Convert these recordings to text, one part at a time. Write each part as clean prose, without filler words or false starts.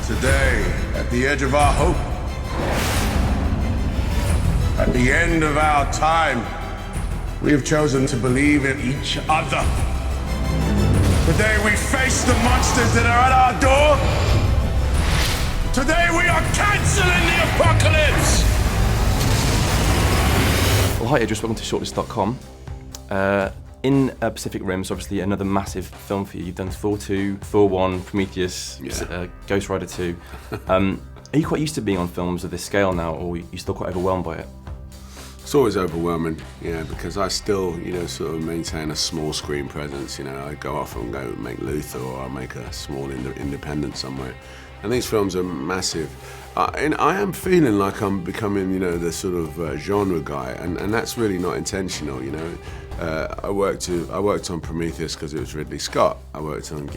Today, at the edge of our hope, at the end of our time, we have chosen to believe in each other. Today we face the monsters that are at our door. Today we are cancelling the apocalypse! Well, hi Idris, welcome to Shortlist.com. In Pacific Rim's obviously another massive film for you. You've done Thor 2, Thor 1, Prometheus, Ghost Rider 2. Are you quite used to being on films of this scale now, or are you still quite overwhelmed by it? It's always overwhelming, because I still, sort of maintain a small screen presence. I go off and go make Luther, or I'll make a small independent somewhere. And these films are massive. And I am feeling like I'm becoming, the sort of genre guy, and that's really not intentional, I worked on Prometheus because it was Ridley Scott. I worked on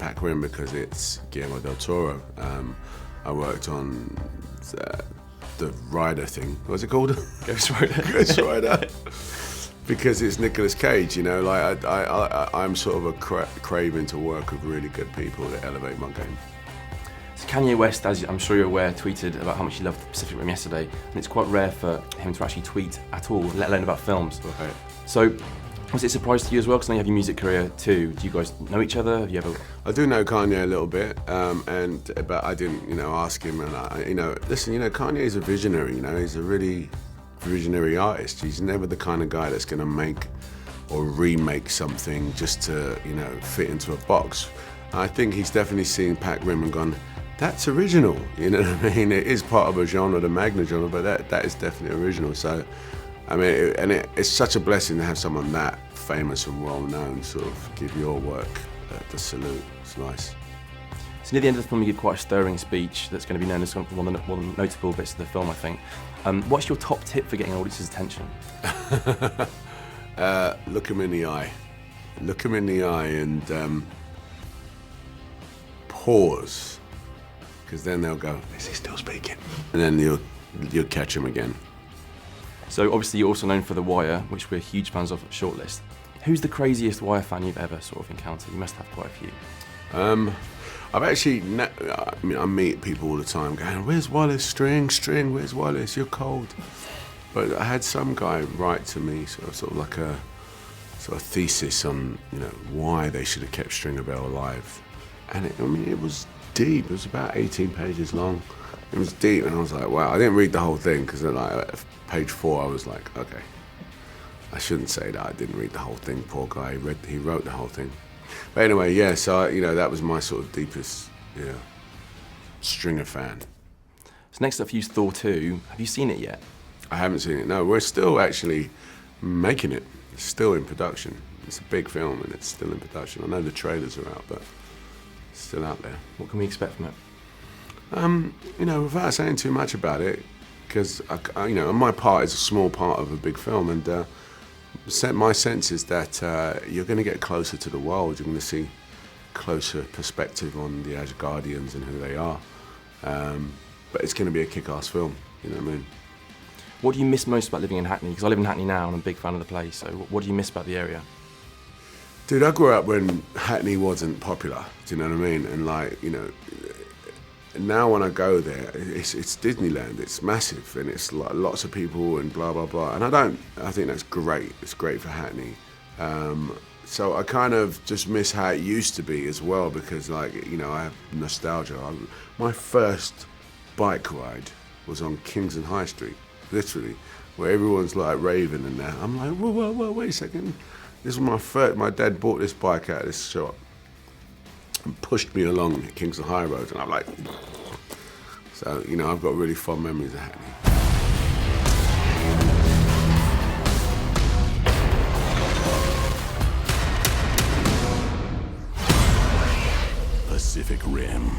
Pac Rim because it's Guillermo del Toro. I worked on the Rider thing. What's it called? Ghost Rider. Ghost Rider. Because it's Nicolas Cage, I'm sort of a craving to work with really good people that elevate my game. So Kanye West, as I'm sure you're aware, tweeted about how much he loved the Pacific Rim yesterday, and it's quite rare for him to actually tweet at all, let alone about films. Right. So, was it a surprise to you as well? Because now you have your music career too. Do you guys know each other? Have you ever? I do know Kanye a little bit, but I didn't, ask him. And listen, Kanye is a visionary. He's a really visionary artist. He's never the kind of guy that's going to make or remake something just to, fit into a box. I think he's definitely seen Pac Rim and gone, that's original, you know what I mean? It is part of a genre, the Magna genre, but that is definitely original. So, it's such a blessing to have someone that famous and well-known sort of give your work the salute. It's nice. So near the end of the film, you give quite a stirring speech that's going to be known as one of the notable bits of the film, I think. What's your top tip for getting an audience's attention? Look them in the eye. Look them in the eye and pause. Because then they'll go, is he still speaking? And then you'll catch him again. So obviously you're also known for The Wire, which we're huge fans of at Shortlist. Who's the craziest Wire fan you've ever sort of encountered? You must have quite a few. I've actually, I meet people all the time going, where's Wallace? String, where's Wallace? You're cold. But I had some guy write to me sort of like a sort of thesis on, why they should have kept Stringer Bell alive. And it was deep. It was about 18 pages long. It was deep, and I was like, wow. I didn't read the whole thing because at page 4 I was like, okay, I shouldn't say that I didn't read the whole thing. Poor guy, he wrote the whole thing. But anyway, so that was my sort of deepest, Stringer fan. So next up, you use Thor 2. Have you seen it yet? I haven't seen it. No, we're still actually making it. It's still in production. It's a big film, and it's still in production. I know the trailers are out, but it's still out there. What can we expect from it? Without saying too much about it, because my part is a small part of a big film, and my sense is that you're going to get closer to the world. You're going to see closer perspective on the Asgardians and who they are. But it's going to be a kick-ass film. You know what I mean? What do you miss most about living in Hackney? Because I live in Hackney now, and I'm a big fan of the place. So what do you miss about the area? Dude, I grew up when Hackney wasn't popular. Do you know what I mean? And now when I go there, it's Disneyland. It's massive, and it's like lots of people and blah blah blah. And I think that's great. It's great for Hackney. So I kind of just miss how it used to be as well, because I have nostalgia. My first bike ride was on Kingston High Street, literally, where everyone's like raving and that. I'm like, whoa, wait a second. This was my first. My dad bought this bike out of this shop and pushed me along Kingston High Road, and I'm like, so I've got really fond memories of Hackney. Pacific Rim.